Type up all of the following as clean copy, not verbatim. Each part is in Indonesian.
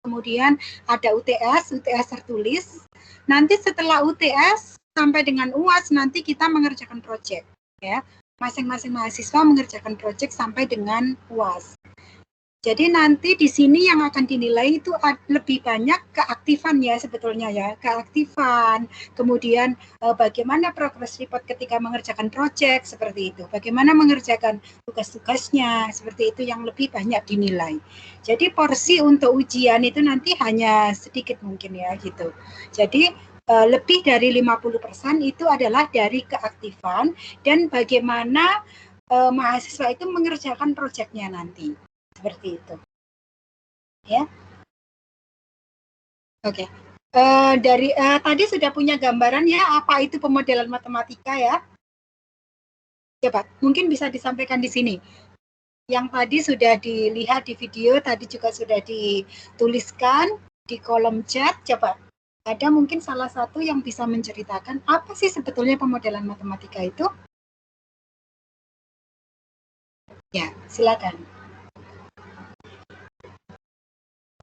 kemudian ada UTS tertulis. Nanti setelah UTS sampai dengan UAS nanti kita mengerjakan proyek ya. Masing-masing mahasiswa mengerjakan proyek sampai dengan UAS. Jadi nanti di sini yang akan dinilai itu lebih banyak keaktifan ya sebetulnya ya, keaktifan, kemudian bagaimana progress report ketika mengerjakan proyek seperti itu, bagaimana mengerjakan tugas-tugasnya seperti itu yang lebih banyak dinilai. Jadi porsi untuk ujian itu nanti hanya sedikit mungkin ya gitu. Jadi lebih dari 50% itu adalah dari keaktifan dan bagaimana mahasiswa itu mengerjakan proyeknya nanti. Seperti itu. Ya. Oke. Dari tadi sudah punya gambaran ya apa itu pemodelan matematika ya? Coba, mungkin bisa disampaikan di sini. Yang tadi sudah dilihat di video, tadi juga sudah dituliskan di kolom chat. Coba, ada mungkin salah satu yang bisa menceritakan apa sih sebetulnya pemodelan matematika itu? Ya, silakan.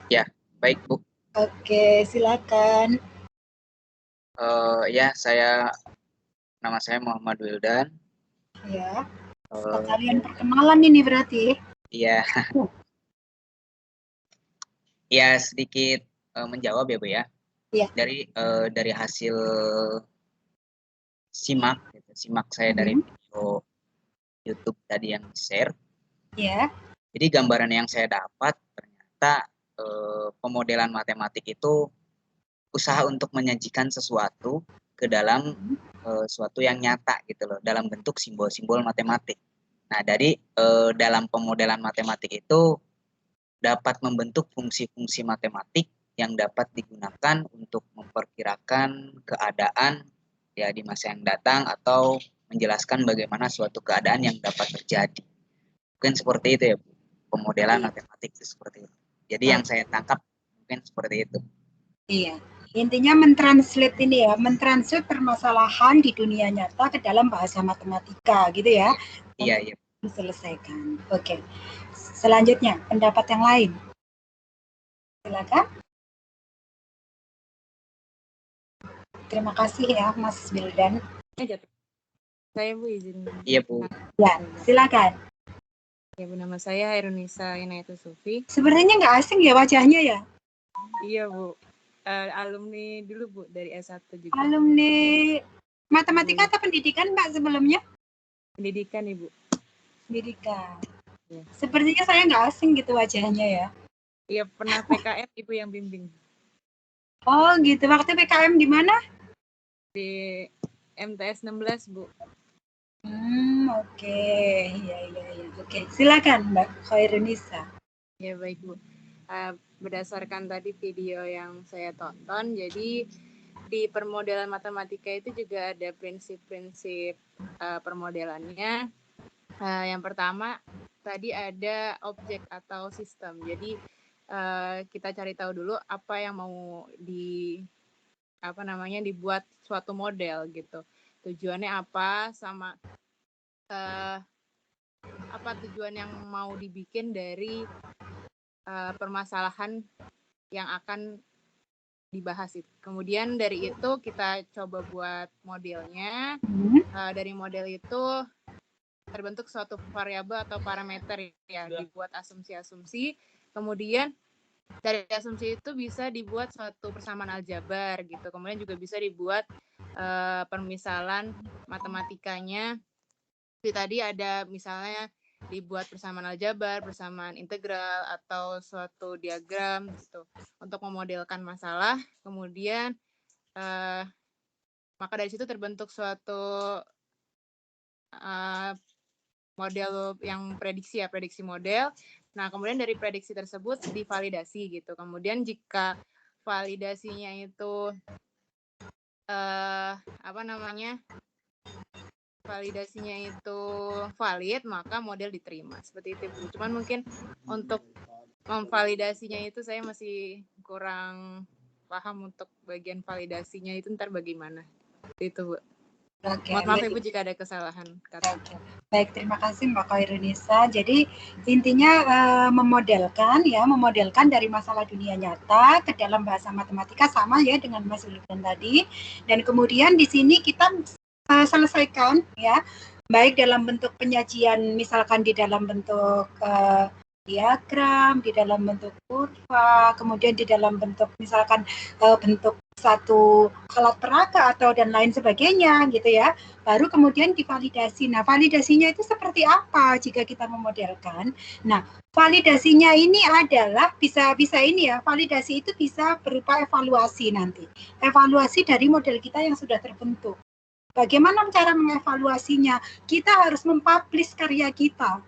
Ya, baik Bu. Oke, silakan. Ya, nama saya Muhammad Wildan. Ya, sekalian perkenalan ini berarti. Iya. Ya, sedikit menjawab ya Bu ya. Iya. Dari hasil simak saya dari video YouTube tadi yang share. Iya. Jadi gambaran yang saya dapat ternyata pemodelan matematik itu usaha untuk menyajikan sesuatu ke dalam suatu yang nyata gitu loh, dalam bentuk simbol-simbol matematik. Nah, dari dalam pemodelan matematik itu dapat membentuk fungsi-fungsi matematik yang dapat digunakan untuk memperkirakan keadaan ya di masa yang datang atau menjelaskan bagaimana suatu keadaan yang dapat terjadi. Mungkin seperti itu ya Bu. Pemodelan matematik itu seperti itu. Jadi yang saya tangkap mungkin seperti itu. Iya. Intinya mentranslate ini ya, mentranslate permasalahan di dunia nyata ke dalam bahasa matematika gitu ya. Iya, iya. Diselesaikan. Oke. Selanjutnya, pendapat yang lain. Silakan. Terima kasih ya Mas Wildan. Saya Bu izin. Iya Bu. Ya, silakan. Ya Bu, nama saya Hairunisa Inayatu Sufi. Sebenarnya nggak asing ya wajahnya ya? Iya Bu. Alumni dulu Bu dari S1 juga. Alumni matematika atau pendidikan Mbak sebelumnya? Pendidikan Ibu. Pendidikan. Ya. Sepertinya saya nggak asing gitu wajahnya ya. Iya, pernah PKM Ibu yang bimbing. Oh gitu, waktu PKM di mana? Di MTS 16 Bu. Oke. Iya. Oke, silakan Mbak Khairunisa. Ya baik Bu. Berdasarkan tadi video yang saya tonton, jadi di permodelan matematika itu juga ada prinsip-prinsip permodelannya. Yang pertama tadi ada objek atau sistem. Jadi kita cari tahu dulu apa yang mau dibuat suatu model gitu. Tujuannya apa, sama apa tujuan yang mau dibikin dari permasalahan yang akan dibahas itu. Kemudian dari itu kita coba buat modelnya. Dari model itu terbentuk suatu variabel atau parameter ya, dibuat asumsi-asumsi. Kemudian dari asumsi itu bisa dibuat suatu persamaan aljabar gitu. Kemudian juga bisa dibuat permisalan matematikanya. Jadi tadi ada misalnya dibuat persamaan aljabar, persamaan integral, atau suatu diagram gitu untuk memodelkan masalah. Kemudian maka dari situ terbentuk suatu model yang prediksi model. Nah, kemudian dari prediksi tersebut divalidasi gitu. Kemudian jika validasinya itu validasinya itu valid, maka model diterima. Seperti itu, Bu. Cuman mungkin untuk memvalidasinya itu saya masih kurang paham untuk bagian validasinya itu ntar bagaimana. Itu, Bu. Oke, Maaf Ibu jika ada kesalahan kata. Oke. Baik, terima kasih Mbak Khairunisa. Jadi intinya memodelkan dari masalah dunia nyata ke dalam bahasa matematika sama ya dengan Mas Wildan tadi. Dan kemudian di sini kita selesaikan ya, baik dalam bentuk penyajian, misalkan di dalam bentuk diagram, di dalam bentuk kurva, kemudian di dalam bentuk misalkan bentuk satu alat peraga atau dan lain sebagainya gitu ya, baru kemudian divalidasi. Nah, validasinya itu seperti apa jika kita memodelkan? Nah, validasinya ini adalah bisa ini ya, validasi itu bisa berupa evaluasi nanti. Evaluasi dari model kita yang sudah terbentuk. Bagaimana cara mengevaluasinya? Kita harus mempublish karya kita.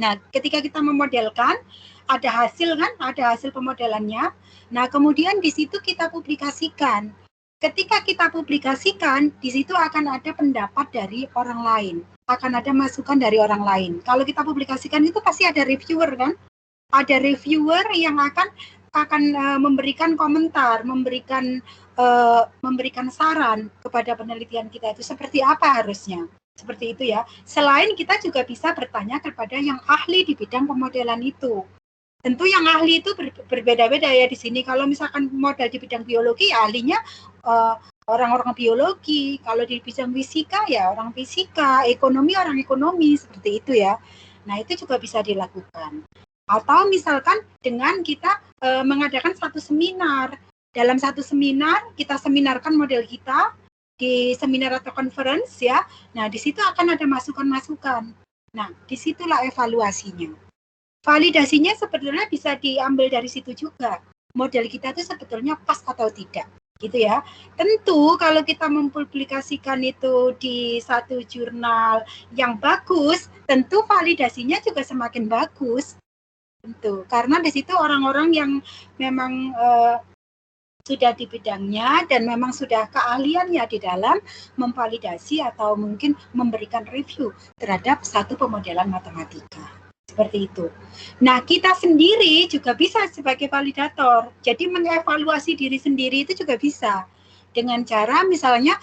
Nah, ketika kita memodelkan, ada hasil kan, ada hasil pemodelannya. Nah, kemudian di situ kita publikasikan. Ketika kita publikasikan, di situ akan ada pendapat dari orang lain, akan ada masukan dari orang lain. Kalau kita publikasikan itu pasti ada reviewer kan, ada reviewer yang akan memberikan komentar, memberikan saran kepada penelitian kita itu seperti apa harusnya. Seperti itu ya. Selain kita juga bisa bertanya kepada yang ahli di bidang pemodelan itu. Tentu yang ahli itu berbeda-beda ya di sini. Kalau misalkan model di bidang biologi, ahlinya orang-orang biologi. Kalau di bidang fisika ya orang fisika, ekonomi orang ekonomi, seperti itu ya. Nah, itu juga bisa dilakukan. Atau misalkan dengan kita mengadakan satu seminar. Dalam satu seminar, kita seminarkan model kita, di seminar atau conference ya. Nah, di situ akan ada masukan-masukan. Nah, disitulah evaluasinya. Validasinya sebetulnya bisa diambil dari situ juga. Model kita itu sebetulnya pas atau tidak, gitu ya. Tentu kalau kita mempublikasikan itu di satu jurnal yang bagus, tentu validasinya juga semakin bagus. Tentu, karena di situ orang-orang yang memang sudah di bidangnya dan memang sudah keahliannya di dalam memvalidasi atau mungkin memberikan review terhadap satu pemodelan matematika. Seperti itu. Nah, kita sendiri juga bisa sebagai validator. Jadi mengevaluasi diri sendiri itu juga bisa. Dengan cara misalnya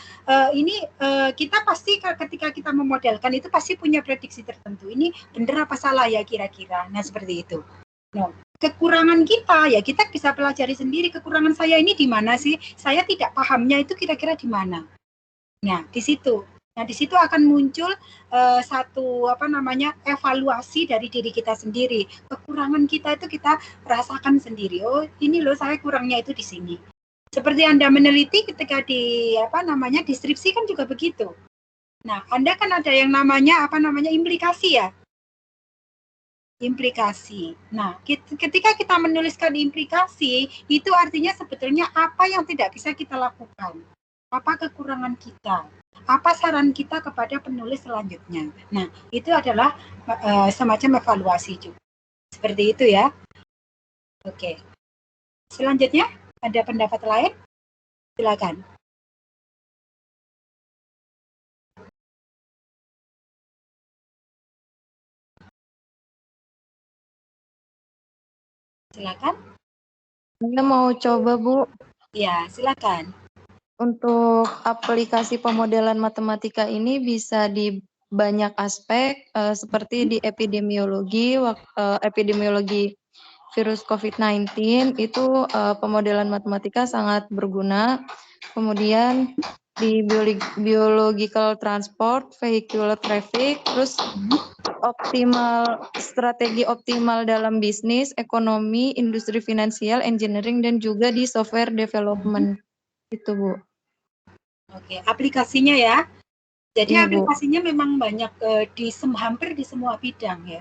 kita pasti ketika kita memodelkan itu pasti punya prediksi tertentu. Ini benar apa salah ya kira-kira. Nah, seperti itu. Nah, kekurangan kita ya kita bisa pelajari sendiri, kekurangan saya ini di mana sih, saya tidak pahamnya itu kira-kira di mana. Nah, di situ akan muncul satu evaluasi dari diri kita sendiri. Kekurangan kita itu kita rasakan sendiri. Oh, ini loh saya kurangnya itu di sini. Seperti Anda meneliti ketika di deskripsi kan juga begitu. Nah, Anda kan ada yang namanya implikasi ya. Implikasi. Nah, ketika kita menuliskan implikasi, itu artinya sebetulnya apa yang tidak bisa kita lakukan. Apa kekurangan kita. Apa saran kita kepada penulis selanjutnya. Nah, itu adalah semacam evaluasi juga. Seperti itu ya. Oke. Selanjutnya, ada pendapat lain? Silakan. Silakan. Saya mau coba, Bu. Ya, silakan. Untuk aplikasi pemodelan matematika ini bisa di banyak aspek, seperti di epidemiologi virus COVID-19 itu pemodelan matematika sangat berguna. Kemudian di biological transport, vehicular traffic, terus strategi optimal dalam bisnis, ekonomi, industri finansial, engineering, dan juga di software development. Itu, Bu. Oke, aplikasinya ya. Jadi ya, aplikasinya memang banyak hampir di semua bidang ya.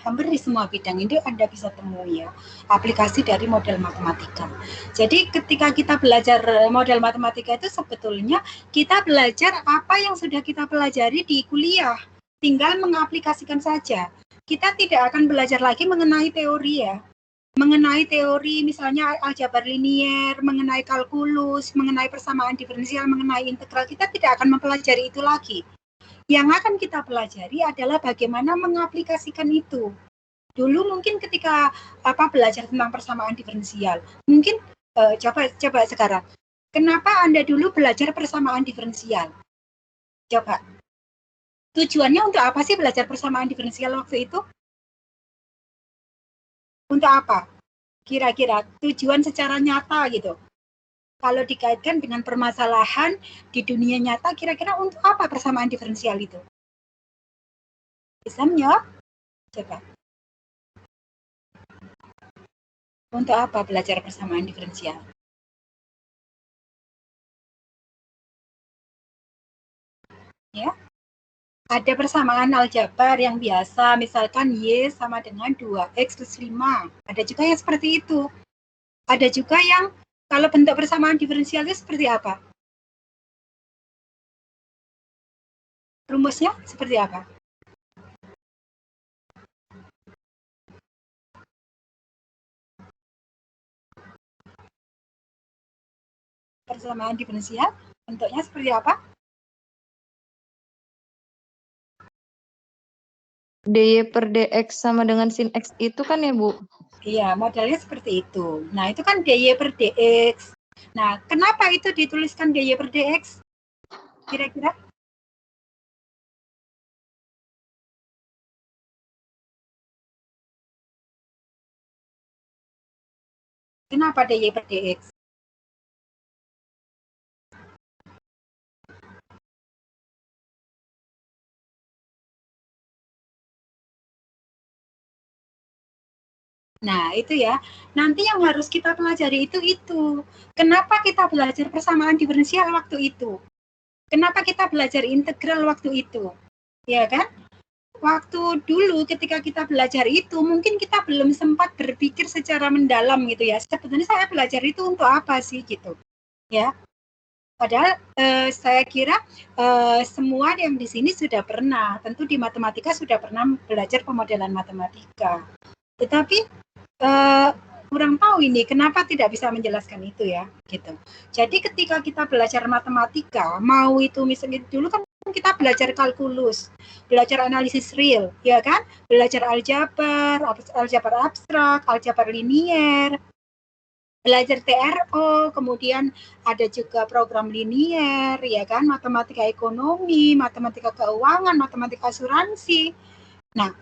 Hampir di semua bidang ini Anda bisa temui ya aplikasi dari model matematika. Jadi ketika kita belajar model matematika itu sebetulnya kita belajar apa yang sudah kita pelajari di kuliah. Tinggal mengaplikasikan saja. Kita tidak akan belajar lagi mengenai teori ya. Mengenai teori misalnya aljabar linier, mengenai kalkulus, mengenai persamaan diferensial, mengenai integral, kita tidak akan mempelajari itu lagi. Yang akan kita pelajari adalah bagaimana mengaplikasikan itu. Dulu mungkin ketika belajar tentang persamaan diferensial, mungkin coba sekarang. Kenapa Anda dulu belajar persamaan diferensial? Coba. Tujuannya untuk apa sih belajar persamaan diferensial waktu itu? Untuk apa? Kira-kira tujuan secara nyata gitu. Kalau dikaitkan dengan permasalahan di dunia nyata, kira-kira untuk apa persamaan diferensial itu? Bisa menjawab? Coba. Untuk apa belajar persamaan diferensial? Ya, ada persamaan aljabar yang biasa, misalkan Y sama dengan 2X plus 5. Ada juga yang seperti itu. Ada juga yang kalau bentuk persamaan diferensial itu seperti apa? Rumusnya seperti apa? Persamaan diferensial bentuknya seperti apa? dy per dx sama dengan sin x itu kan ya, Bu? Iya, modelnya seperti itu. Nah, itu kan dy per dx. Nah, kenapa itu dituliskan dy per dx? Kira-kira? Kenapa dy per dx? Nah, itu ya. Nanti yang harus kita pelajari itu. Kenapa kita belajar persamaan diferensial waktu itu? Kenapa kita belajar integral waktu itu? Ya kan? Waktu dulu ketika kita belajar itu, mungkin kita belum sempat berpikir secara mendalam gitu ya. Sebetulnya saya belajar itu untuk apa sih gitu. Ya. Padahal saya kira semua yang di sini sudah pernah, tentu di matematika sudah pernah belajar pemodelan matematika. Tetapi kurang tahu ini kenapa tidak bisa menjelaskan itu ya gitu. Jadi ketika kita belajar matematika, mau itu misalnya dulu kan kita belajar kalkulus, belajar analisis real, ya kan? Belajar aljabar, aljabar abstrak, aljabar linier, belajar TRO, kemudian ada juga program linier, ya kan? Matematika ekonomi, matematika keuangan, matematika asuransi. Nah,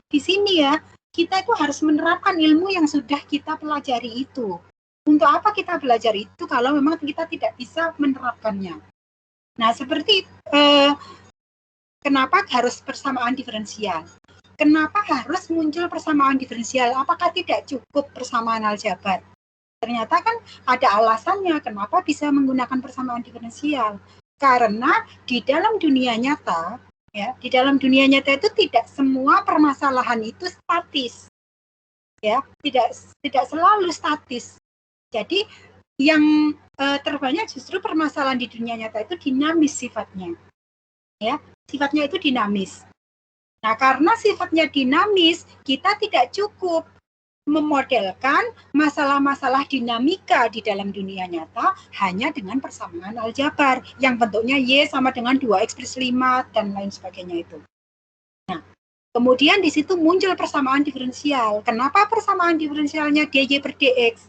di sini ya, kita itu harus menerapkan ilmu yang sudah kita pelajari itu. Untuk apa kita belajar itu kalau memang kita tidak bisa menerapkannya? Nah, seperti kenapa harus persamaan diferensial? Kenapa harus muncul persamaan diferensial? Apakah tidak cukup persamaan aljabar? Ternyata kan ada alasannya kenapa bisa menggunakan persamaan diferensial. Karena di dalam dunia nyata, ya, di dalam dunia nyata itu tidak semua permasalahan itu statis. Ya, tidak selalu statis. Jadi yang terbanyak justru permasalahan di dunia nyata itu dinamis sifatnya. Ya, sifatnya itu dinamis. Nah, karena sifatnya dinamis, kita tidak cukup memodelkan masalah-masalah dinamika di dalam dunia nyata hanya dengan persamaan aljabar yang bentuknya Y sama dengan 2X plus 5 dan lain sebagainya itu. Nah, kemudian di situ muncul persamaan diferensial. Kenapa persamaan diferensialnya dy per dx?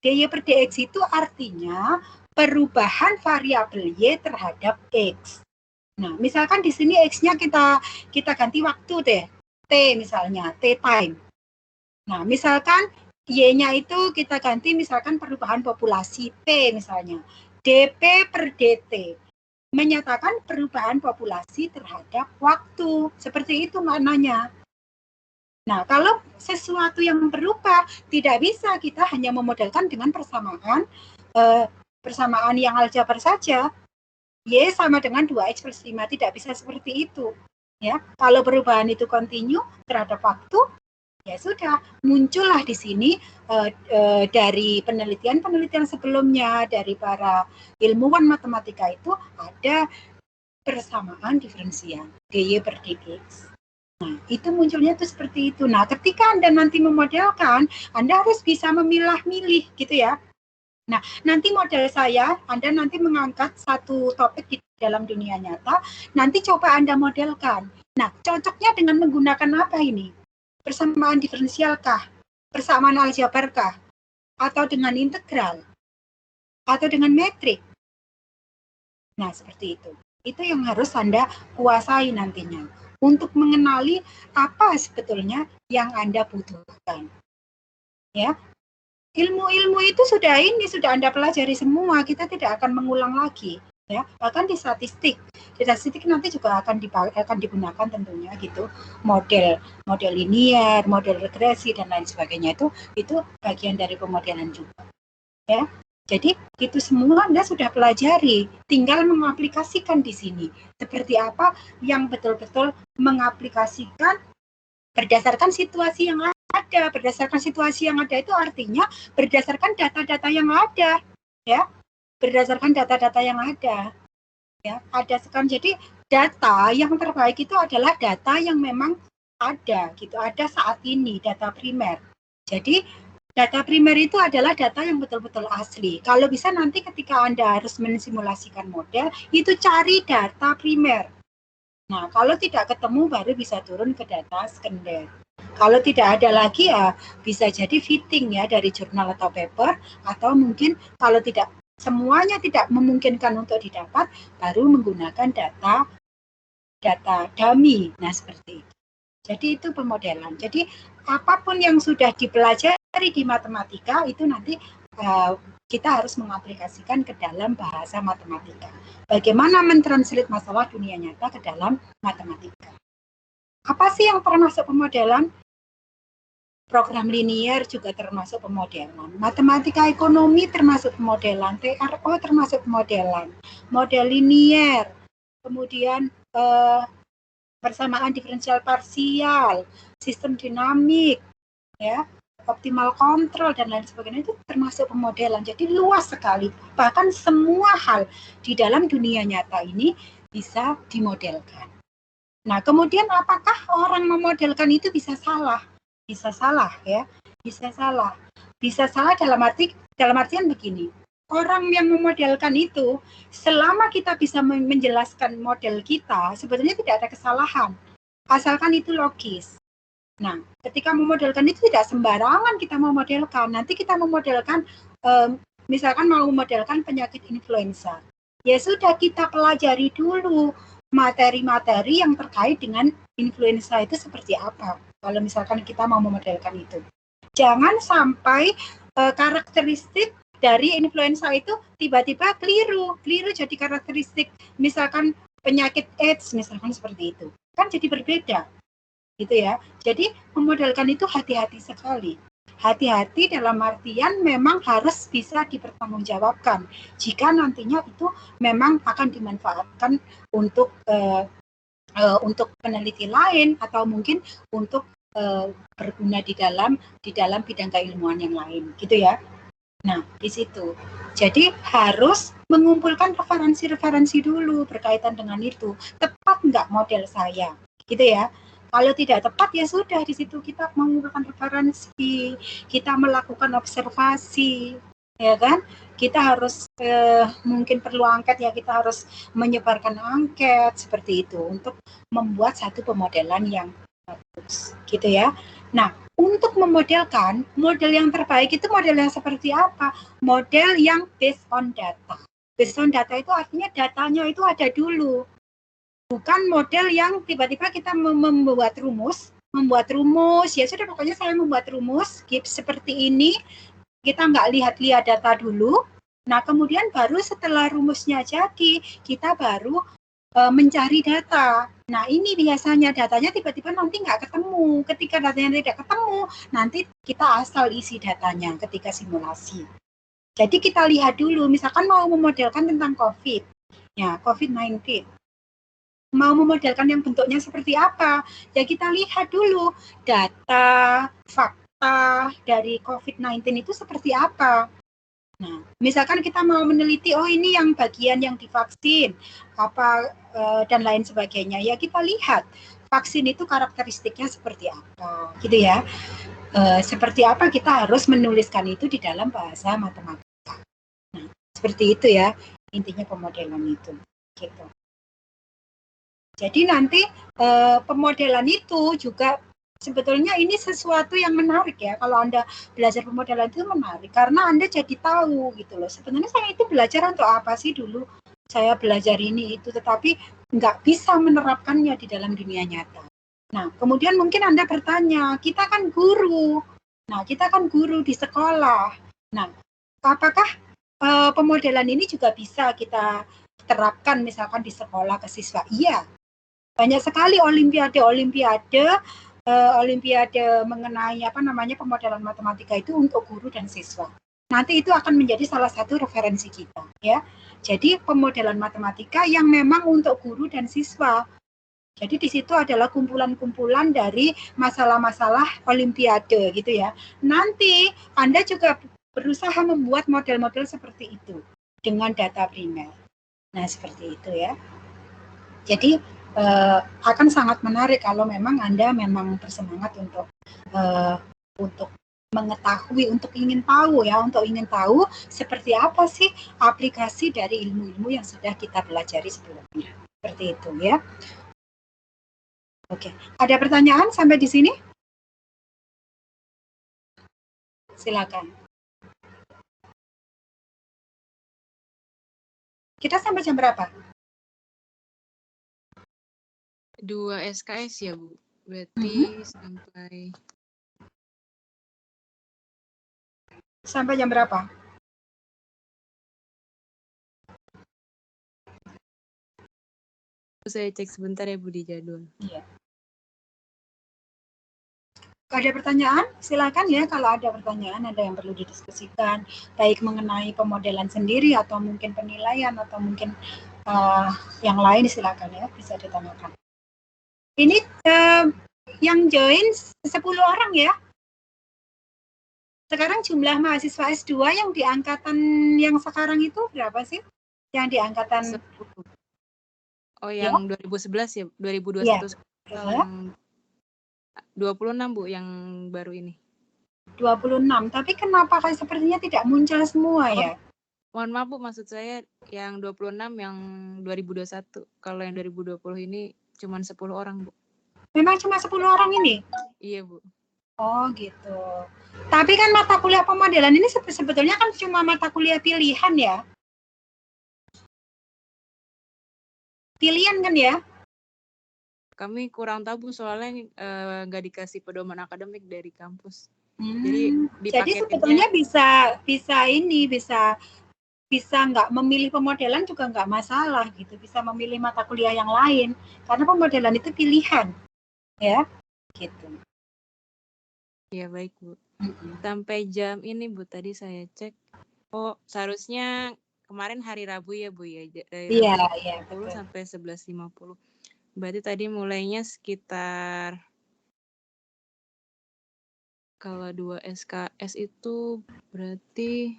Dy per dx itu artinya perubahan variabel Y terhadap X. Nah, misalkan di sini X-nya kita ganti waktu deh, T misalnya, T time. Nah, misalkan Y-nya itu kita ganti misalkan perubahan populasi P misalnya. dP per dt. Menyatakan perubahan populasi terhadap waktu. Seperti itu maknanya. Nah, kalau sesuatu yang berubah, tidak bisa kita hanya memodelkan dengan persamaan yang aljabar saja. Y sama dengan 2X plus 5. Tidak bisa seperti itu. Ya, kalau perubahan itu kontinu terhadap waktu, ya sudah, muncullah di sini dari penelitian-penelitian sebelumnya, dari para ilmuwan matematika itu ada persamaan diferensial, dy per dx. Nah, itu munculnya itu seperti itu. Nah, ketika Anda nanti memodelkan, Anda harus bisa memilah-milih gitu ya. Nah, nanti model saya, Anda nanti mengangkat satu topik di dalam dunia nyata, nanti coba Anda modelkan. Nah, cocoknya dengan menggunakan apa ini? Persamaan diferensialkah? Persamaan aljabarkah? Atau dengan integral? Atau dengan metrik? Nah, seperti itu. Itu yang harus Anda kuasai nantinya untuk mengenali apa sebetulnya yang Anda butuhkan. Ya, ilmu-ilmu itu sudah Anda pelajari semua, kita tidak akan mengulang lagi. Ya, bahkan di statistik nanti juga akan digunakan tentunya gitu, model linear, model regresi dan lain sebagainya, itu bagian dari pemodelan juga. Ya, jadi itu semua Anda sudah pelajari, tinggal mengaplikasikan di sini. Seperti apa yang betul-betul mengaplikasikan berdasarkan situasi yang ada. Berdasarkan situasi yang ada itu artinya berdasarkan data-data yang ada, ya. Berdasarkan data-data yang ada. Ya, ada sekarang. Jadi data yang terbaik itu adalah data yang memang ada gitu, ada saat ini, data primer. Jadi data primer itu adalah data yang betul-betul asli. Kalau bisa nanti ketika Anda harus mensimulasikan model, itu cari data primer. Nah, kalau tidak ketemu baru bisa turun ke data sekunder. Kalau tidak ada lagi ya bisa jadi fitting ya dari jurnal atau paper, atau mungkin kalau tidak semuanya tidak memungkinkan untuk didapat, baru menggunakan data dummy. Nah, seperti itu. Jadi itu pemodelan. Jadi apapun yang sudah dipelajari di matematika itu nanti kita harus mengaplikasikan ke dalam bahasa matematika. Bagaimana mentranslate masalah dunia nyata ke dalam matematika. Apa sih yang termasuk pemodelan? Program linear juga termasuk pemodelan. Matematika ekonomi termasuk pemodelan. TRO termasuk pemodelan. Model linear. Kemudian persamaan diferensial parsial, sistem dinamik, ya, optimal kontrol dan lain sebagainya itu termasuk pemodelan. Jadi luas sekali. Bahkan semua hal di dalam dunia nyata ini bisa dimodelkan. Nah, kemudian apakah orang memodelkan itu bisa salah? Bisa salah ya, bisa salah. Bisa salah dalam artian begini. Orang yang memodelkan itu, selama kita bisa menjelaskan model kita, sebetulnya tidak ada kesalahan. Asalkan itu logis. Nah, ketika memodelkan itu tidak sembarangan kita memodelkan. Nanti kita memodelkan, misalkan mau memodelkan penyakit influenza. Ya sudah, kita pelajari dulu materi-materi yang terkait dengan influenza itu seperti apa. Kalau misalkan kita mau memodelkan itu. Jangan sampai karakteristik dari influenza itu tiba-tiba keliru jadi karakteristik misalkan penyakit AIDS misalkan seperti itu, kan jadi berbeda gitu ya. Jadi memodelkan itu hati-hati sekali, hati-hati dalam artian memang harus bisa dipertanggungjawabkan jika nantinya itu memang akan dimanfaatkan untuk peneliti lain atau mungkin untuk berguna di dalam bidang keilmuan yang lain gitu ya. Nah, di situ. Jadi harus mengumpulkan referensi-referensi dulu berkaitan dengan itu. Tepat nggak model saya? Gitu ya. Kalau tidak tepat ya sudah, di situ kita mengumpulkan referensi, kita melakukan observasi, ya kan? Kita harus mungkin perlu angket ya, kita harus menyebarkan angket seperti itu untuk membuat satu pemodelan yang bagus, gitu ya. Nah, untuk memodelkan, model yang terbaik itu model yang seperti apa? Model yang based on data. Based on data itu artinya datanya itu ada dulu. Bukan model yang tiba-tiba kita membuat rumus, ya sudah pokoknya saya membuat rumus seperti ini, kita nggak lihat-lihat data dulu. Nah, kemudian baru setelah rumusnya jadi, kita baru mencari data. Nah, ini biasanya datanya tiba-tiba nanti nggak ketemu. Ketika datanya tidak ketemu, nanti kita asal isi datanya ketika simulasi. Jadi kita lihat dulu, misalkan mau memodelkan tentang COVID, ya COVID-19. Mau memodelkan yang bentuknya seperti apa? Ya kita lihat dulu data, fakta dari COVID-19 itu seperti apa. Nah, misalkan kita mau meneliti, oh ini yang bagian yang divaksin, apa dan lain sebagainya, ya kita lihat vaksin itu karakteristiknya seperti apa, gitu ya. Seperti apa kita harus menuliskan itu di dalam bahasa matematika. Nah, seperti itu ya intinya pemodelan itu, gitu. Jadi nanti pemodelan itu juga sebetulnya ini sesuatu yang menarik ya. Kalau Anda belajar pemodelan itu menarik karena Anda jadi tahu gitu loh. Sebenarnya saya itu belajar untuk apa sih dulu? saya belajar ini itu, tetapi nggak bisa menerapkannya di dalam dunia nyata. Nah, kemudian mungkin Anda bertanya, kita kan guru. Nah, kita kan guru di sekolah. Nah, apakah pemodelan ini juga bisa kita terapkan misalkan di sekolah ke siswa? Iya. Banyak sekali olimpiade mengenai pemodelan matematika itu untuk guru dan siswa. Nanti itu akan menjadi salah satu referensi kita, ya. Jadi pemodelan matematika yang memang untuk guru dan siswa. Jadi di situ adalah kumpulan-kumpulan dari masalah-masalah olimpiade gitu ya. Nanti Anda juga berusaha membuat model-model seperti itu dengan data primer. Nah, seperti itu ya. Jadi akan sangat menarik kalau memang Anda memang bersemangat untuk mengetahui, untuk ingin tahu seperti apa sih aplikasi dari ilmu-ilmu yang sudah kita pelajari sebelumnya. Seperti itu ya. Oke, ada pertanyaan sampai di sini? Silakan. Kita sampai jam berapa? 2 SKS ya, Bu. Berarti sampai jam berapa? Saya cek sebentar ya, Bu, di jadwal. Iya. Ada pertanyaan? Silakan ya, kalau ada pertanyaan, ada yang perlu didiskusikan, baik mengenai pemodelan sendiri atau mungkin penilaian atau mungkin yang lain, silakan ya, bisa ditanyakan. Ini yang join 10 orang ya. Sekarang jumlah mahasiswa S2 yang di angkatan yang sekarang itu berapa sih? Yang di angkatan 10. Oh, yang ya? 2011 ya, 2021. Ya. Yang 26, Bu, yang baru ini. 26, tapi kenapa kayak sepertinya tidak muncul semua ya? Mohon maaf, Bu, maksud saya yang 26 yang 2021. Kalau yang 2020 ini cuma 10 orang, Bu. Memang cuma 10 orang ini? Iya, Bu. Oh, gitu. Tapi kan mata kuliah pemodelan ini sebetulnya kan cuma mata kuliah pilihan ya? Pilihan kan ya? Kami kurang tahu, Bu, soalnya nggak dikasih pedoman akademik dari kampus. Jadi sebetulnya bisa nggak memilih pemodelan juga nggak masalah gitu, bisa memilih mata kuliah yang lain karena pemodelan itu pilihan, ya, gitu. Iya, baik, Bu. Sampai jam ini, Bu, tadi saya cek. Oh, seharusnya kemarin hari Rabu ya, Bu ya. Iya, 10 sampai 11.50. Berarti tadi mulainya sekitar, kalau 2 SKS itu berarti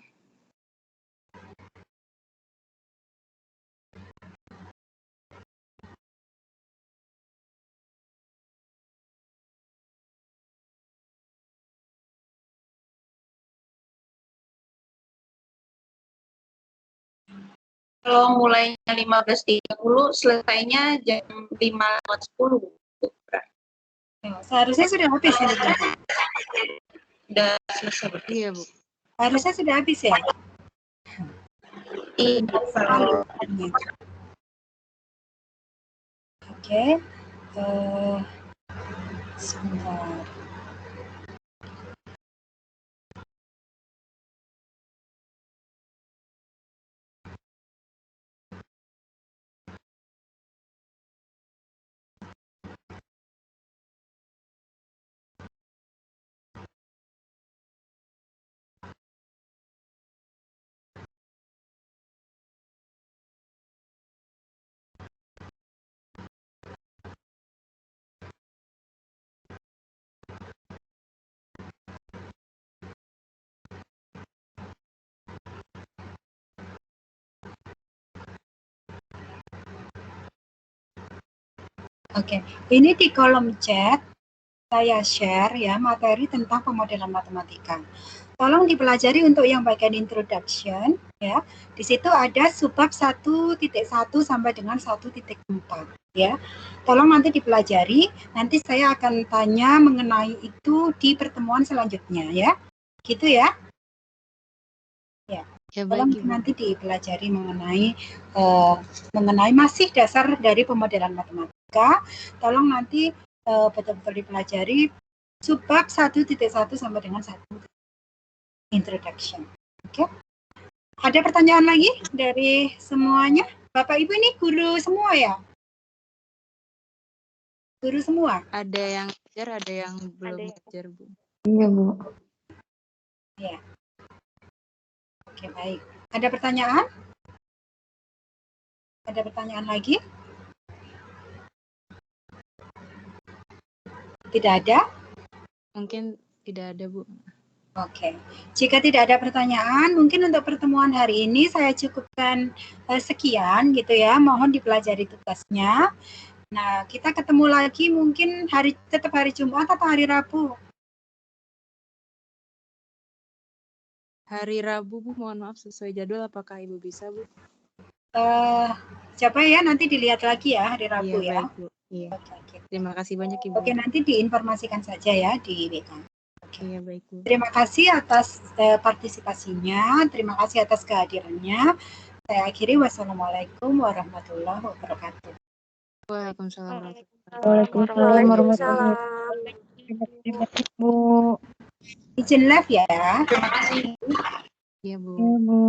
kalau mulainya 15.30, selesainya jam 5.10. Seharusnya sudah habis ini. Sudah selesai. Iya, Bu. Harusnya sudah habis ya? Iya. Oke. Sebentar. Oke, ini di kolom chat saya share ya materi tentang pemodelan matematika. Tolong dipelajari untuk yang bagian introduction ya. Di situ ada subbab 1.1 sampai dengan 1.4 ya. Tolong nanti dipelajari, nanti saya akan tanya mengenai itu di pertemuan selanjutnya ya. Gitu ya. Ya. Ya, Tolong baik, Ibu. nanti dipelajari mengenai masih dasar dari pemodelan matematika. Tolong nanti betul-betul dipelajari subbab 1.1 sampai dengan 1 introduction. Oke. Ada pertanyaan lagi dari semuanya? Bapak Ibu ini guru semua ya? Guru semua? Ada yang ngajar, ada yang belum ngajar, Bu. Iya, Bu. Ya. Oke, baik. Ada pertanyaan? Ada pertanyaan lagi? Tidak ada? Mungkin tidak ada, Bu. Oke, jika tidak ada pertanyaan, mungkin untuk pertemuan hari ini saya cukupkan sekian gitu ya. Mohon dipelajari tugasnya. Nah, kita ketemu lagi mungkin tetap hari Jumat atau hari Rabu? Hari Rabu, Bu. Mohon maaf, sesuai jadwal. Apakah Ibu bisa, Bu? Coba ya, nanti dilihat lagi ya hari Rabu Iya, ya. baik, Bu. Iya. Oke. Terima kasih banyak, Ibu. Oke, nanti diinformasikan saja ya di WK. Iya, baik, Bu. Terima kasih atas partisipasinya, terima kasih atas kehadirannya. Saya akhiri, wassalamualaikum warahmatullahi wabarakatuh. Waalaikumsalam. Waalaikumsalam warahmatullahi wabarakatuh, Bu. Izin live ya. Terima kasih. Iya, Bu. Iya, Bu.